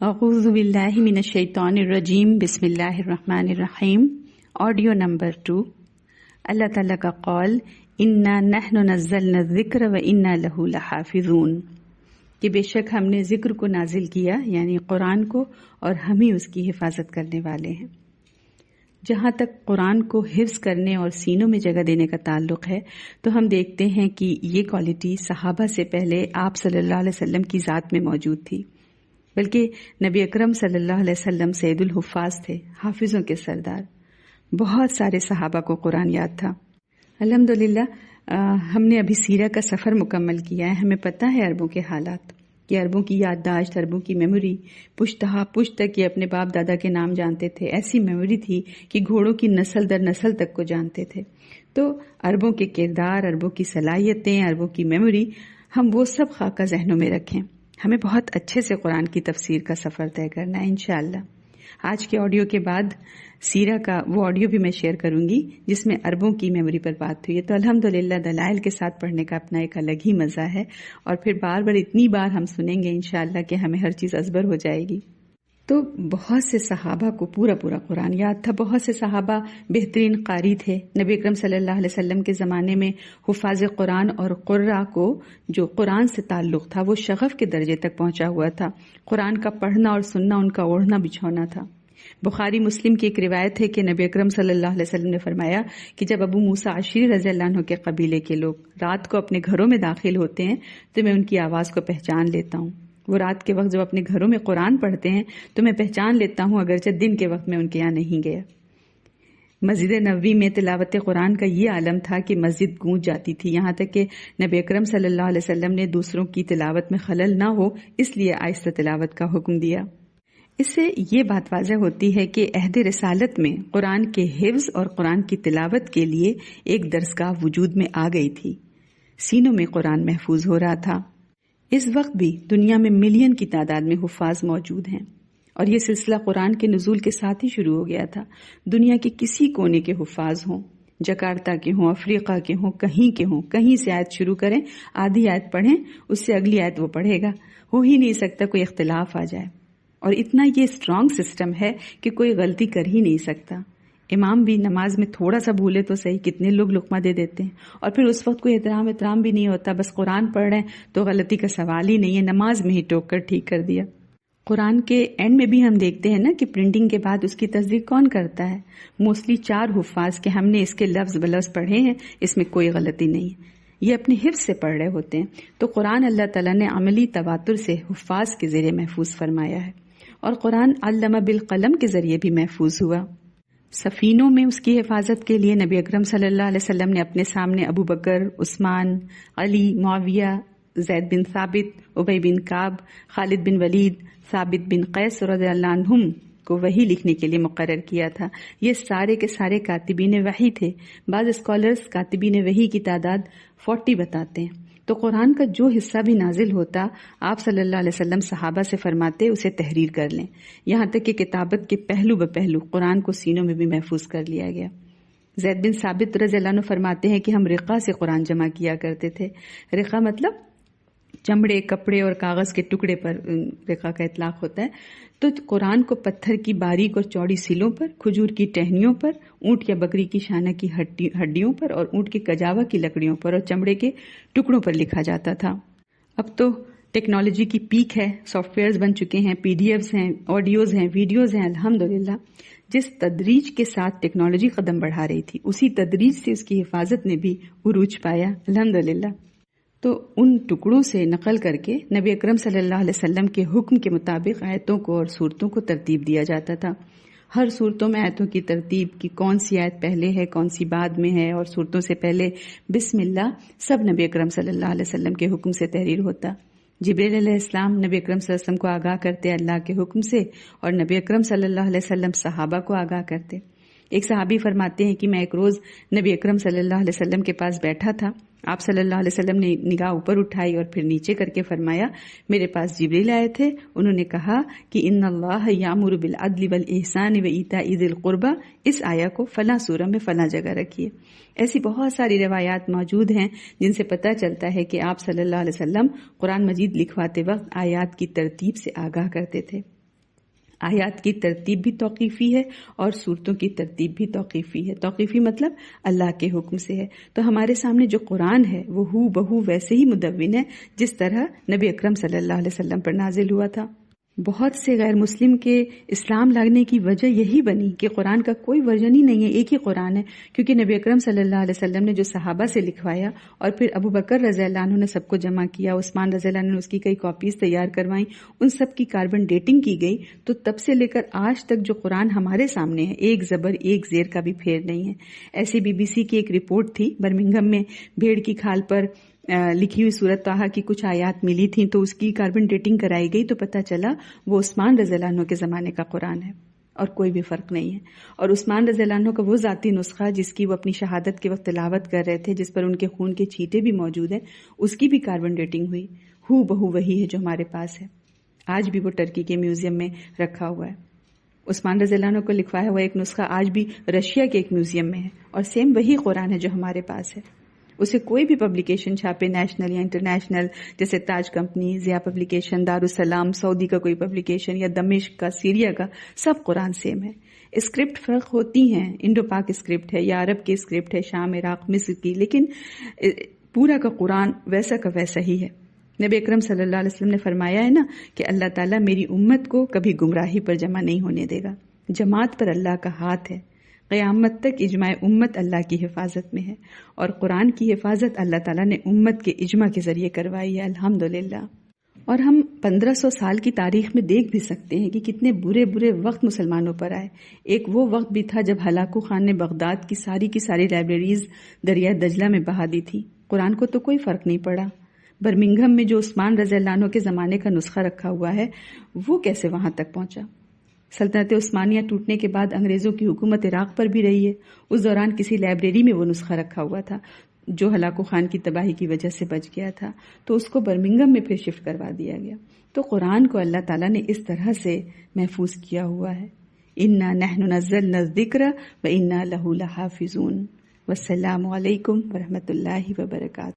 اعوذ باللہ من الشیطان الرجیم بسم اللہ الرحمن الرحیم۔ Audio number 2۔ اللہ تعالیٰ کا قول انا نحن نزلنا الذکر وانا لہ لحافظون، کہ بے شک ہم نے ذکر کو نازل کیا یعنی قرآن کو، اور ہم ہی اس کی حفاظت کرنے والے ہیں۔ جہاں تک قرآن کو حفظ کرنے اور سینوں میں جگہ دینے کا تعلق ہے تو ہم دیکھتے ہیں کہ یہ کوالٹی صحابہ سے پہلے آپ صلی اللہ علیہ وسلم کی ذات میں موجود تھی، بلکہ نبی اکرم صلی اللہ علیہ وسلم سید الحفاظ تھے، حافظوں کے سردار۔ بہت سارے صحابہ کو قرآن یاد تھا۔ الحمدللہ ہم نے ابھی سیرہ کا سفر مکمل کیا ہے۔ ہمیں پتہ ہے عربوں کے حالات، کہ عربوں کی یادداشت، عربوں کی میموری پشتہا پشت تک یہ اپنے باپ دادا کے نام جانتے تھے۔ ایسی میموری تھی کہ گھوڑوں کی نسل در نسل تک کو جانتے تھے۔ تو عربوں کے کردار، عربوں کی صلاحیتیں، عربوں کی میموری، ہم وہ سب خاکہ ذہنوں میں رکھیں۔ ہمیں بہت اچھے سے قرآن کی تفسیر کا سفر طے کرنا ہے انشاءاللہ۔ آج کے آڈیو کے بعد سیرہ کا وہ آڈیو بھی میں شیئر کروں گی جس میں عربوں کی میموری پر بات ہوئی ہے۔ تو الحمدللہ دلائل کے ساتھ پڑھنے کا اپنا ایک الگ ہی مزہ ہے، اور پھر بار بار اتنی بار ہم سنیں گے انشاءاللہ کہ ہمیں ہر چیز ازبر ہو جائے گی۔ تو بہت سے صحابہ کو پورا قرآن یاد تھا۔ بہت سے صحابہ بہترین قاری تھے۔ نبی اکرم صلی اللہ علیہ وسلم کے زمانے میں حفاظ قرآن اور قراء کو جو قرآن سے تعلق تھا وہ شغف کے درجے تک پہنچا ہوا تھا۔ قرآن کا پڑھنا اور سننا ان کا اوڑھنا بچھونا تھا۔ بخاری مسلم کی ایک روایت ہے کہ نبی اکرم صلی اللہ علیہ وسلم نے فرمایا کہ جب ابو موسیٰ اشعری رضی اللہ عنہ کے قبیلے کے لوگ رات کو اپنے گھروں میں داخل ہوتے ہیں تو میں ان کی آواز کو پہچان لیتا ہوں۔ وہ رات کے وقت جب اپنے گھروں میں قرآن پڑھتے ہیں تو میں پہچان لیتا ہوں، اگرچہ دن کے وقت میں ان کے یہاں نہیں گیا۔ مسجد نبوی میں تلاوت قرآن کا یہ عالم تھا کہ مسجد گونج جاتی تھی، یہاں تک کہ نبی اکرم صلی اللہ علیہ وسلم نے دوسروں کی تلاوت میں خلل نہ ہو اس لیے آہستہ تلاوت کا حکم دیا۔ اس سے یہ بات واضح ہوتی ہے کہ عہد رسالت میں قرآن کے حفظ اور قرآن کی تلاوت کے لیے ایک درسگاہ وجود میں آ گئی تھی۔ سینوں میں قرآن محفوظ ہو رہا تھا۔ اس وقت بھی دنیا میں ملین کی تعداد میں حفاظ موجود ہیں، اور یہ سلسلہ قرآن کے نزول کے ساتھ ہی شروع ہو گیا تھا۔ دنیا کے کسی کونے کے حفاظ ہوں، جکارتا کے ہوں، افریقہ کے ہوں، کہیں کے ہوں، کہیں سے آیت شروع کریں، آدھی آیت پڑھیں، اس سے اگلی آیت وہ پڑھے گا۔ ہو ہی نہیں سکتا کوئی اختلاف آ جائے، اور اتنا یہ اسٹرانگ سسٹم ہے کہ کوئی غلطی کر ہی نہیں سکتا۔ امام بھی نماز میں تھوڑا سا بھولے تو صحیح، کتنے لوگ لقمہ دے دیتے ہیں، اور پھر اس وقت کوئی احترام بھی نہیں ہوتا، بس قرآن پڑھ رہے ہیں تو غلطی کا سوال ہی نہیں ہے، نماز میں ہی ٹوک کر ٹھیک کر دیا۔ قرآن کے اینڈ میں بھی ہم دیکھتے ہیں نا کہ پرنٹنگ کے بعد اس کی تصدیق کون کرتا ہے؟ موسٹلی 4 حفاظ کہ ہم نے اس کے لفظ بلفظ پڑھے ہیں، اس میں کوئی غلطی نہیں ہے، یہ اپنے حفظ سے پڑھ رہے ہوتے ہیں۔ تو قرآن اللہ تعالیٰ نے عملی تواتر سے حفاظ کے ذریعے محفوظ فرمایا ہے، اور قرآن علامہ بالقلم کے ذریعے بھی محفوظ ہوا۔ سفینوں میں اس کی حفاظت کے لیے نبی اکرم صلی اللہ علیہ وسلم نے اپنے سامنے ابو بکر، عثمان، علی، معاویہ، زید بن ثابت، ابی بن کعب، خالد بن ولید، ثابت بن قیس رضی اللہ عنہم کو وحی لکھنے کے لیے مقرر کیا تھا۔ یہ سارے کے سارے کاتبین وحی تھے۔ بعض اسکالرز کاتبین وحی کی تعداد 40 بتاتے ہیں۔ تو قرآن کا جو حصہ بھی نازل ہوتا آپ صلی اللہ علیہ وسلم صحابہ سے فرماتے اسے تحریر کر لیں، یہاں تک کہ کتابت کے پہلو بپہلو قرآن کو سینوں میں بھی محفوظ کر لیا گیا۔ زید بن ثابت رضی اللہ عنہ فرماتے ہیں کہ ہم رقہ سے قرآن جمع کیا کرتے تھے۔ رقہ مطلب چمڑے، کپڑے اور کاغذ کے ٹکڑے پر رقہ کا اطلاق ہوتا ہے۔ تو قرآن کو پتھر کی باریک اور چوڑی سیلوں پر، کھجور کی ٹہنیوں پر، اونٹ یا بکری کی شانہ کی ہڈیوں پر، اور اونٹ کے کجاوا کی لکڑیوں پر اور چمڑے کے ٹکڑوں پر لکھا جاتا تھا۔ اب تو ٹیکنالوجی کی پیک ہے، سافٹ ویئرز بن چکے ہیں، PDF ہیں، آڈیوز ہیں، ویڈیوز ہیں۔ الحمدللہ جس تدریج کے ساتھ ٹیکنالوجی قدم بڑھا رہی تھی اسی تدریج سے اس کی حفاظت نے بھی عروج پایا الحمدللہ۔ تو ان ٹکڑوں سے نقل کر کے نبی اکرم صلی اللہ علیہ وسلم کے حکم کے مطابق آیتوں کو اور صورتوں کو ترتیب دیا جاتا تھا۔ ہر صورتوں میں آیتوں کی ترتیب کی کون سی آیت پہلے ہے، کون سی بعد میں ہے، اور صورتوں سے پہلے بسم اللہ، سب نبی اکرم صلی اللہ علیہ وسلم کے حکم سے تحریر ہوتا۔ جبریل علیہ السلام نبی اکرم صلی اللہ علیہ وسلم کو آگاہ کرتے اللہ کے حکم سے، اور نبی اکرم صلی اللہ علیہ وسلم صحابہ کو آگاہ کرتے۔ ایک صحابی فرماتے ہیں کہ میں ایک روز نبی اکرم صلی اللہ علیہ وسلم کے پاس بیٹھا تھا، آپ صلی اللہ علیہ وسلم نے نگاہ اوپر اٹھائی اور پھر نیچے کر کے فرمایا میرے پاس جبریل آئے تھے، انہوں نے کہا کہ ان اللہ یامر بالعدل والاحسان وایتاء ذی القربى، اس آیا کو فلاں سورہ میں فلاں جگہ رکھیے۔ ایسی بہت ساری روایات موجود ہیں جن سے پتہ چلتا ہے کہ آپ صلی اللہ علیہ وسلم قرآن مجید لکھواتے وقت آیات کی ترتیب سے آگاہ کرتے تھے۔ آیات کی ترتیب بھی توقیفی ہے اور صورتوں کی ترتیب بھی توقیفی ہے. توقیفی مطلب اللہ کے حکم سے ہے. تو ہمارے سامنے جو قرآن ہے وہ ہو بہو ویسے ہی مدون ہے جس طرح نبی اکرم صلی اللہ علیہ وسلم پر نازل ہوا تھا. بہت سے غیر مسلم کے اسلام لانے کی وجہ یہی بنی کہ قرآن کا کوئی ورژن ہی نہیں ہے، ایک ہی قرآن ہے. کیونکہ نبی اکرم صلی اللہ علیہ وسلم نے جو صحابہ سے لکھوایا اور پھر ابو بکر رضی اللہ عنہ نے سب کو جمع کیا، عثمان رضی اللہ عنہ نے اس کی کئی کاپیز تیار کروائیں، ان سب کی کاربن ڈیٹنگ کی گئی. تو تب سے لے کر آج تک جو قرآن ہمارے سامنے ہے ایک زبر ایک زیر کا بھی پھیر نہیں ہے. ایسی BBC کی ایک رپورٹ تھی، برمنگھم میں بھیڑ کی کھال پر لکھی ہوئی سورۃ طٰہٰ کی کچھ آیات ملی تھیں تو اس کی کاربن ڈیٹنگ کرائی گئی تو پتہ چلا وہ عثمان رضی اللہ عنہ کے زمانے کا قرآن ہے اور کوئی بھی فرق نہیں ہے. اور عثمان رضی اللہ عنہ کا وہ ذاتی نسخہ جس کی وہ اپنی شہادت کے وقت تلاوت کر رہے تھے، جس پر ان کے خون کے چھینٹے بھی موجود ہیں، اس کی بھی کاربن ڈیٹنگ ہوئی. ہو بہو وہی ہے جو ہمارے پاس ہے. آج بھی وہ ٹرکی کے میوزیم میں رکھا ہوا ہے. عثمان رضی اللہ عنہ کو لکھوایا ہوا ایک نسخہ آج بھی رشیا کے ایک میوزیم میں ہے اور سیم وہی قرآن ہے جو ہمارے پاس ہے. اسے کوئی بھی پبلیکیشن چھاپے، نیشنل یا انٹرنیشنل، جیسے تاج کمپنی، ضیاء پبلیکیشن، دارالسلام، سعودی کا کوئی پبلیکیشن یا دمشق کا، سیریا کا، سب قرآن سیم ہے. اسکرپٹ فرق ہوتی ہیں، انڈو پاک اسکرپٹ ہے یا عرب کی اسکرپٹ ہے، شام، عراق، مصر کی، لیکن پورا کا قرآن ویسا کا ویسا ہی ہے. نبی اکرم صلی اللہ علیہ وسلم نے فرمایا ہے نا کہ اللہ تعالیٰ میری امت کو کبھی گمراہی پر جمع نہیں ہونے دے گا. جماعت پر اللہ کا ہاتھ ہے. قیامت تک اجماع امت اللہ کی حفاظت میں ہے اور قرآن کی حفاظت اللہ تعالیٰ نے امت کے اجماع کے ذریعے کروائی ہے، الحمدللہ. اور ہم 1500 سال کی تاریخ میں دیکھ بھی سکتے ہیں کہ کتنے برے برے وقت مسلمانوں پر آئے. ایک وہ وقت بھی تھا جب ہلاکو خان نے بغداد کی ساری لائبریریز دریائے دجلہ میں بہا دی تھی. قرآن کو تو کوئی فرق نہیں پڑا. برمنگھم میں جو عثمان رضی اللہ عنہ کے زمانے کا نسخہ رکھا ہوا ہے وہ کیسے وہاں تک پہنچا؟ سلطنت عثمانیہ ٹوٹنے کے بعد انگریزوں کی حکومت عراق پر بھی رہی ہے. اس دوران کسی لائبریری میں وہ نسخہ رکھا ہوا تھا جو ہلاکو خان کی تباہی کی وجہ سے بچ گیا تھا، تو اس کو برمنگھم میں پھر شفٹ کروا دیا گیا. تو قرآن کو اللہ تعالیٰ نے اس طرح سے محفوظ کیا ہوا ہے. انا نحن نزلنا الذکر و انا لہ لحافظون. والسلام علیکم ورحمۃ اللہ وبرکاتہ.